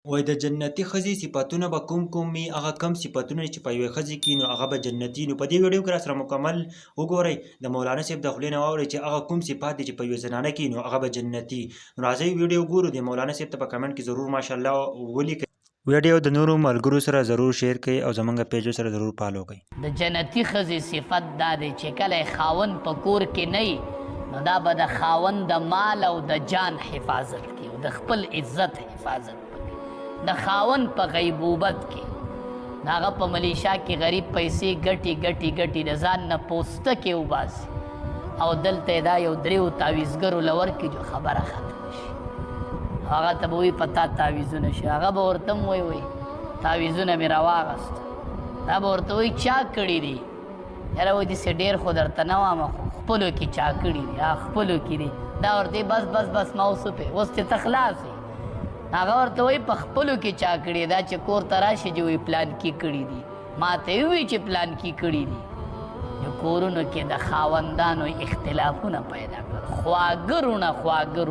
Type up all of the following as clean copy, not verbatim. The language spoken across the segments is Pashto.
وای د جنتي ښځې صفتونه به کوم کوم وي، هغه کم صفتونه چې په یوې ښځې کې نو هغه به جنتي. نو په دې ویډیو کې راسره مکمل وګورئ، د مولانا صاحب د خولې نه واورئ چې هغه کوم صفات دي چې په یوې زنانه کې نو هغه به جنتي. نو راځئ ویډیو ګورو، د مولانا صاحب ته په کمنټ کې ضرور ماشاءالله ولیکئ. ویډیو د نورو ملګرو سره ضرور شیر کړئ او زمونږ پیج سره ضرور فالو کړئ. د جنتی ښځې صفت دا دی چې کله خاوند په کور کې نه وي نو دا به د خاوند د مال او د جان حفاظت کوي او د خپل عزت حفاظت کوي. د خاوند په غیبوبت کې د هغه په ملیشا کې غریب پیسې ګټي ګټي ګټي د ځان نه پوسته کې وباسي او دلته دا یو دریو تعویزګرو له ورکړي جو خبره ختمه شي. هغه ته به وایي په تا تعویزونه شي، هغه به ورته هم وایي تعویزونه مې راواغست. دا به ورته وایي چا کړي دي؟ یاره وایي داسې ډېر خو درته نه وامه خو خپلو کې چا کړي دي، خپلو کې دي. دا ورته بس بس بس ما اوس وپې اوس چې ته خلاص یې. هغه ورته وایي په خپلو کې چا کړي دا چې کور ته راشي چې وایي پلان کې کړي دي. ما ته یې ووایي چې پلان کې کړي دي. نو کورونو کې د خاوندانو اختلافونه پیدا کړل، خواږه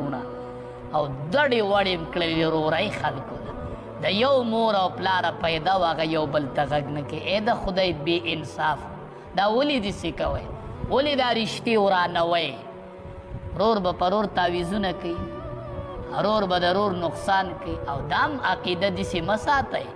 رونه او دړې وړې کړلې رورۍ خلکو ده. د یو مور او پلاره پیدا و هغه یو بل ته غږ نه کوي. ای د خدای بې انصاف، دا ولې داسې کوئ؟ ولې دا رشتې ورانوئ؟ رور به په رور تعویزونه کوي، رور به د رور نقصان کوي او دا هم عقیده داسې مه ساتئ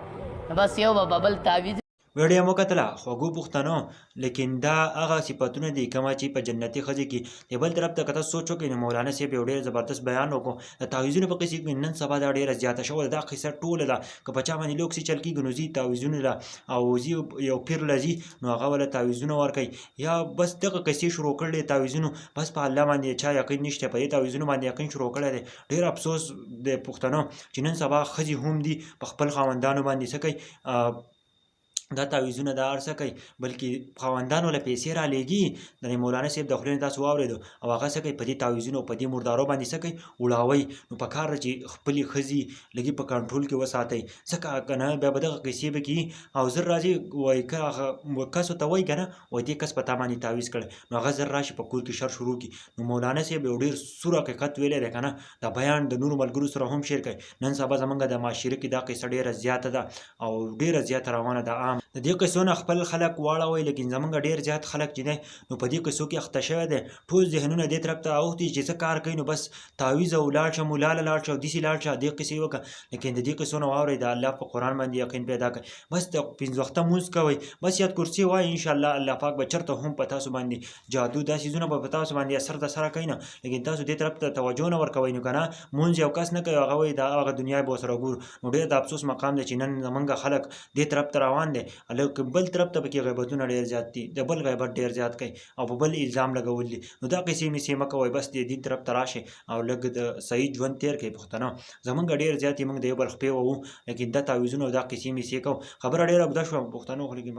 بس یو به بل تعویز. ویډیو مو کتله خوږو پښتنو، لیکن دا هغه صفتونه دي کومه چې په جنتي ښځې کې. د بل طرف ته که تاسو سوچ وکړئ نو مولانا صاحب یو ډېر زبردست بیان وکړو د تعویزونو په قصې کې. نن سبا دا ډېره زیاته شوې ده، دا قصه ټوله ده. که په چا باندې لوکسې چل کېږي نو ځي تعویزونه ده او ځي یو پیر له ځي نو هغه ولې تعویزونه ورکوي یا بس دغه قصې شروع کړل دي تعویزونو، بس په الله باندې چا یقین نشته، په دې تعویزونو باندې یقین شروع کړی دی. ډېر افسوس د پښتنو چې نن سبا ښځې هم دي په خپل خاوندانو باندې څه کوي، دا تعویزونه دا هر څه کوي، بلکې خاوندانو له پیسې رالیږي. د مولانا صاحب د خولې نه تاسو واورېدو او هغه څه کوي په دې تعویزونو او په دې مردارو باندې څه کوي وړاوئ. نو په کار ده چې خپلې ښځې لږې په کنټرول کې وساتئ، ځکه که نه بیا به دغه قصې به کېږي او زر راځي وایي که هغه کس ورته وایي که نه وایي دې کس په تا باندې تعویز کړی نو هغه زر راشي په کور کې شر شروع کړي. نو مولانا صاحب یو ډېر سور حقیقت ویلی دی که نه، دا بیان د نورو ملګرو سره هم شیر کوي. نن سبا زمونږ د معاشره کې دا قصه ډېره زیاته ده او ډېره زیاته روانه ده. عام د دې قصو نه خپل خلک واړوئ، لیکن زمونږ ډېر زیات خلک چې دی نو په دې قصو کې اخته شوی دی. ټول ذهنونه دې طرف ته اوښتي چې څه کار کوي نو بس تعویز او لاړ شه، ملا له لاړ شه او داسې لاړ شه دې قصې وکړه. لیکن د دې قصو نه واورئ، د الله په قرآن باندې یقین پیدا کړئ، بس د پنځه وخته لمونځ کوئ، بس یاد کرسي وایئ، انشاءالله الله پاک به چېرته هم په تاسو باندې جادو دا څیزونه به په تاسو باندې اثر د سره کوي نه. لیکن تاسو دې طرف ته توجه نه ورکوئ. نو که نه لمونځ یو کس نه کوي هغه وایي دا هغه دنیا به ورسره ګورو. نو ډېر د افسوس مقام دی چې نن زمونږ خلک دې طرف ته روان دی، لیکن بل طرف ته پکې غیبتونه ډېر زیات دي، د بل غیبت ډېر زیات کوي او په بل الزام لګول دي. نو دا قصې مې مه کوئ، بس د دین طرف ته راشئ او لږ د صحیح ژوند تېر کړئ. پښتنو زمونږ ډېر زیات یې موږ د یو بل خپې وو، لیکن دا تعویزونه او دا قصې مې کوو. خبره ډېره اوږده شوه پښتنو خو لیکن